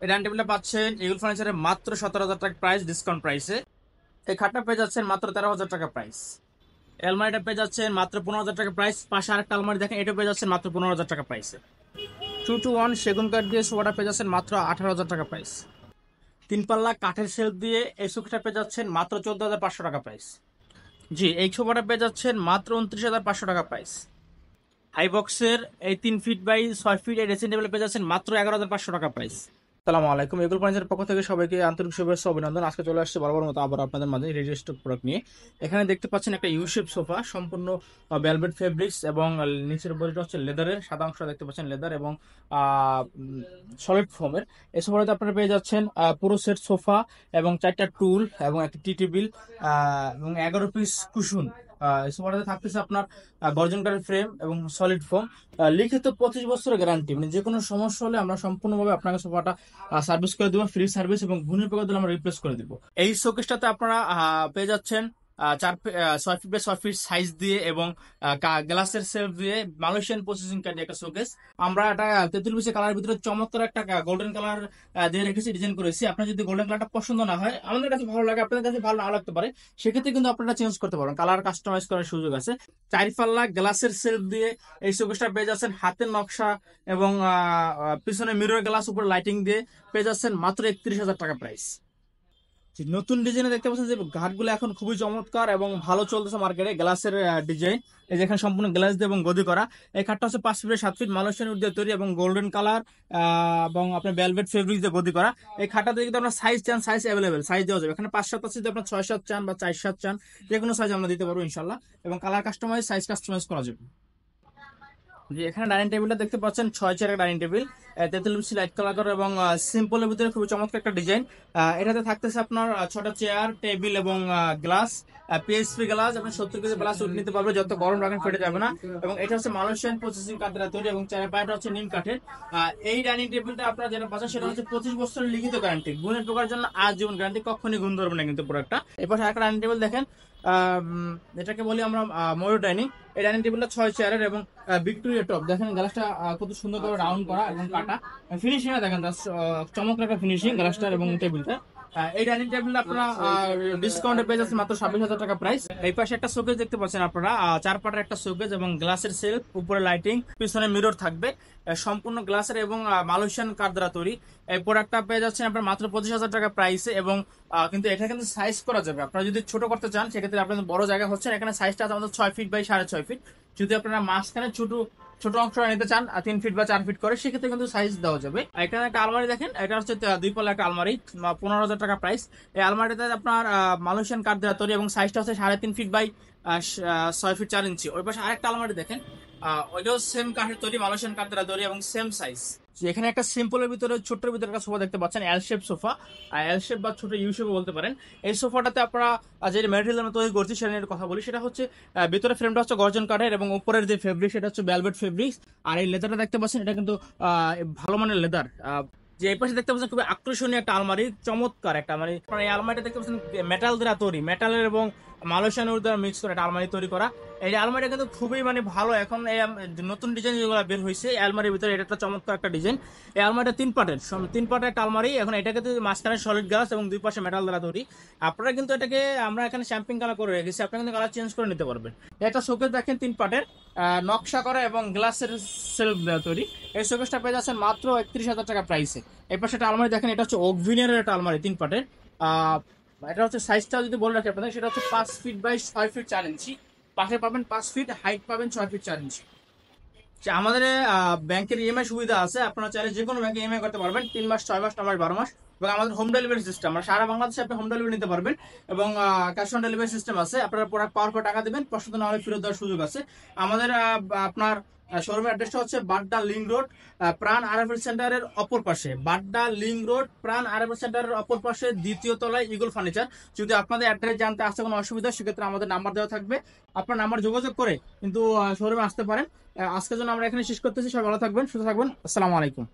এই ডাইনিং টেবিলটা পাচ্ছেন ইগল ফার্নিচারের মাত্র 17,000 টাকা প্রাইস, ডিসকাউন্ট প্রাইসে। এই খাটটা পেয়ে যাচ্ছেন মাত্র 13,000 টাকা প্রাইস। আলমারিটা পেয়ে যাচ্ছেন মাত্র 15,000 টাকা প্রাইস। পাশে আরেকটা আলমারি দেখেন, এটা পেয়ে যাচ্ছেন মাত্র 15,000 টাকা প্রাইসে। 2-to-1 সেগুন কাঠ দিয়ে সোফাটা পেয়ে যাচ্ছেন মাত্র 18,000 টাকা প্রাইস। 3 পাল্লা কাঠের শেলফ দিয়ে এই সোফাটা পেয়ে যাচ্ছেন মাত্র 14,500 টাকা প্রাইস। জি, এই সোফাটা পেয়ে যাচ্ছেন মাত্র 29,500 টাকা প্রাইস। হাই বক্সের এই 3 ফিট বাই 6 ফিট এই ড্রেসিং টেবিল পেয়ে যাচ্ছেন মাত্র 11,500 টাকা প্রাইস। আসসালামু আলাইকুম, এগুল ফার্নিচারের পক্ষ থেকে সবাইকে আন্তরিক শুভেচ্ছা অভিনন্দন। আজকে চলে আসছে বরাবর মতো আবার আপনাদের মাঝে রেডি স্টক প্রোডাক্ট নিয়ে। এখানে দেখতে পাচ্ছেন একটা ইউ শেপ সোফা, সম্পূর্ণ ভেলভেট ফেব্রিক্স এবং নিচের বডিটা হচ্ছে লেদারের, সাদা অংশ দেখতে পাচ্ছেন লেদার এবং সলিড ফোমের। এই সোফাটাতে আপনারা পেয়ে যাচ্ছেন পুরো সেট সোফা এবং 4টা টুল এবং একটা টি টেবিল এবং 11 পিস কুশন। এই সোফাটাতে থাকতেছে আপনার গর্জন কাঠের ফ্রেম এবং সলিড ফোম, লিখিত 25 বছরের গ্যারান্টি। মানে যে কোনো সমস্যা হলে আমরা সম্পূর্ণভাবে আপনাকে সোফাটা সার্ভিস করে দেবো, ফ্রি সার্ভিস, এবং ভুনের পোকা দিলে আমরা রিপ্লেস করে দিব। এই শোকেসটাতে আপনারা পেয়ে যাচ্ছেন 6 ফিট বাই 6 ফিট সাইজ দিয়ে এবং গ্লাসের সেলফ দিয়ে মালয়েশিয়ান প্রসেসিং কার্ড একটা শোকেস। আমরা এটা 33 পিসের কালারের ভিতরে চমৎকার একটা গোল্ডেন কালার দিয়ে রেখেছি, ডিজাইন করেছি। আপনার যদি গোল্ডেন কালারটা পছন্দ না হয়, আমাদের কাছে ভালো লাগে, আপনাদের কাছে ভালো না লাগতে পারে, সেক্ষেত্রে কিন্তু আপনারা চেঞ্জ করতে পারবেন, কালার কাস্টমাইজ করার সুযোগ আছে। 4 পাল্লা গ্লাসের সেলফ দিয়ে এই শোকেসটা পেয়ে যাচ্ছেন হাতের নকশা এবং পিছনে মিরর গ্লাস, উপরে লাইটিং দিয়ে পেয়ে যাচ্ছেন মাত্র 31,000 টাকা প্রাইস। নতুন ডিজাইনে দেখতে পাচ্ছেন যে ঘাটগুলো এখন খুবই চমৎকার এবং ভালো চলতেছে মার্কেটে। গ্লাসের ডিজাইন, এই যে এখানে সম্পূর্ণ গ্লাস দিয়ে এবং গদি করা। এই খাটটা হচ্ছে 5 ফিট 7 ফিট মালয়েশিয়ান উড দিয়ে তৈরি এবং গোল্ডেন কালার এবং আপনার ভেলভেট ফেব্রিক দিয়ে গদি করা। এই খাটটাতে যদি আপনার সাইজ চান, সাইজ অ্যাভেলেবেল, সাইজ দেওয়া যাবে। এখানে 5-7 আছে, যদি আপনার 6-7 চান বা 4-7 চান, যে কোনো সাইজ আমরা দিতে পারবো ইনশাল্লাহ, এবং কালার কাস্টমাইজ, সাইজ কাস্টমাইজ করা যাবে। যে এখানে ডাইনিং টেবিলটা দেখতে পাচ্ছেন 6 চেয়ারের ডাইনিং টেবিল, 43 লাইট কালার এবং সিম্পলের ভিতরে খুবই চমৎকার একটা ডিজাইন। এটাতে থাকতেছে আপনার 6টা চেয়ার, টেবিল এবং গ্লাস, পিএসপি গ্লাস। আপনি 70 কেজি গ্লাস উঠ নিতে পারবে, যত গরম রাখেন ফেটে যাবে না। এবং এটা হচ্ছে মালয়েশিয়ান প্রসেসিং কাঠ দ্বারা তৈরি এবং চারের পায়াটা হচ্ছে নিম কাঠের। এই ডাইনিং টেবিলটা আপনারা যেটা পাচ্ছেন সেটা হচ্ছে 25 বছরের লিখিত গ্যারান্টি, গুণের পোকার জন্য আজীবন গ্যারান্টি, কখনই গুণ ধরবে না কিন্তু প্রোডাক্টটা। এরপর আরেকটা ডাইনিং টেবিল দেখেন, এটাকে বলি আমরা ময়ূর ডাইনিং। এই ডাইনিং টেবিলটা 6 চেয়ারের এবং ভিক্টোরিয়া টপ। দেখেন গ্লাসটা কত সুন্দর করে রাউন্ড করা এবং কাটা, ফিনিশিং দেখেন চমৎকার একটা ফিনিশিং গ্লাসটার এবং টেবিলটা। এই ডাইনিং টেবিল আপনারা ডিসকাউন্টে পেয়ে যাচ্ছেন মাত্র 26,000 টাকা প্রাইস। এই পাশে একটা শোকেস দেখতে পাচ্ছেন আপনারা, 4 পাটের একটা শোকেস এবং গ্লাসের সেলফ, উপরে লাইটিং, পিছনে মিরর থাকবে, সম্পূর্ণ গ্লাসের এবং মালয়েশিয়ান কাঠ দ্বারা তৈরি। এই প্রোডাক্টটা পেয়ে যাচ্ছেন আপনার মাত্র 25,000 টাকা প্রাইসে। এবং কিন্তু এটা কিন্তু সাইজ করা যাবে, আপনারা যদি ছোট করতে চান সেক্ষেত্রে আপনাদের বড় জায়গা হচ্ছে, এখানে সাইজটা আছে আমাদের 6 ফিট বাই 6.5 ফিট। যদি আপনারা মাঝখানে ছোট ছোট অংশটা নিতে চান 3 ফিট বা 4 ফিট করে, সেক্ষেত্রে কিন্তু সাইজ দেওয়া যাবে। এখানে একটা আলমারি দেখেন, এটা হচ্ছে 2 পাল্লা একটা আলমারি, 15,000 টাকা প্রাইস। এই আলমারিতে আপনার মালয়েশিয়ান কাঠ দেওয়া তৈরি এবং সাইজটা হচ্ছে 3.5 ফিট বাই 6 ফিট 4 ইঞ্চি। ওই পাশে আরেকটা আলমারি দেখেন, ওইটাও সেম কাঠের তৈরি, মালয়েশিয়ান কাঠ দ্বারা তৈরি এবং সেম সাইজ। এখানে একটা সিম্পলের ভিতরে, ছোট্টের ভিতরে একটা সোফা দেখতে পাচ্ছেন, এল শেপ সোফা, এল শেপ বা ছোট ইউ শেপ বলতে পারেন। এই সোফাটাতে আপনারা যে ম্যাটেরিয়াল আমরা তৈরি করছি সেটা নিয়ে কথা বলি। সেটা হচ্ছে ভিতরে ফ্রেমটা হচ্ছে গর্জন কাঠের এবং উপরের যে ফেব্রিক সেটা হচ্ছে ভেলভেট ফেব্রিক্স। আর এই লেদারটা দেখতে পাচ্ছেন, এটা কিন্তু ভালো মানের লেদার। যে এই পাশে দেখতে পাচ্ছেন খুবই আকর্ষণীয় একটা আলমারি, চমৎকার একটা আলমারি। এই আলমারিটা দেখতে পাচ্ছেন মেটাল দ্বারা তৈরি, মেটালের এবং মালয়েশিয়ান উড দ্বারা মিক্স করে একটা আলমারি তৈরি করা। এই আলমারিটা কিন্তু খুবই ভালো, এখন এই নতুন ডিজাইন যেগুলো বের হয়েছে এই আলমারির ভিতরে, এটা একটা চমৎকার একটা ডিজাইন। এই আলমারিটা 3 পার্টের একটা আলমারি। এখন এটাকে মাঝখানে সলিড গ্লাস এবং 2 পাশে মেটাল দ্বারা তৈরি। আপনারা কিন্তু এটাকে, আমরা এখানে শ্যাম্পিং কালার করে রেখেছি, আপনারা কিন্তু কালার চেঞ্জ করে নিতে পারবেন। এটা শোকেস দেখেন 3 পার্টের, নকশা করা এবং গ্লাসের সেলফ দেওয়া তৈরি। এই শোকেসটা পেয়ে যাচ্ছেন মাত্র 31,000 টাকা প্রাইসে। এই পাশে একটা আলমারি দেখেন, এটা হচ্ছে ওকভিনিয়ারের একটা আলমারি 3 পার্টের। এটা হচ্ছে সাইজটা যদি বলে রাখি আপনাদের, সেটা হচ্ছে 5 ফিট বাই 6 ফিট 4 ইঞ্চি। পাশে পাবেন 5 ফিট, হাইট পাবেন 6 ফিট 4 ইঞ্চি। আমাদের ব্যাংকের ইএমআই সুবিধা আছে, আপনারা চাইলে যে কোনো ব্যাংকে ইএমআই করতে পারবেন, 3 মাস, 6 মাস, 9 মাস, 12 মাস। এবং আমাদের হোম ডেলিভারি সিস্টেম, আমরা সারা বাংলাদেশে আপনি হোম ডেলিভারি নিতে পারবেন এবং ক্যাশ অন ডেলিভারি সিস্টেম আছে। আপনারা প্রোডাক্ট পাওয়ার পর টাকা দেবেন, পছন্দ না হলে ফেরত দেওয়ার সুযোগ আছে। আমাদের আপনার শোরুমের অ্যাড্রেসটা হচ্ছে বাড্ডা লিংক রোড, প্রাণ আরএফএল সেন্টারের অপর পাশে, বাড্ডা লিংক রোড প্রাণ আরএফএল সেন্টারের অপর পাশে, 2য় তলায় ইগল ফার্নিচার। যদি আপনাদের অ্যাড্রেস জানতে আসতে কোনো অসুবিধা, সেক্ষেত্রে আমাদের নাম্বার দেওয়া থাকবে, আপনার নাম্বার যোগাযোগ করে কিন্তু শোরুমে আসতে পারেন। আজকের জন্য আমরা এখানে শেষ করতেছি। সবাই ভালো থাকবেন, সুস্থ থাকবেন, আসসালামু আলাইকুম।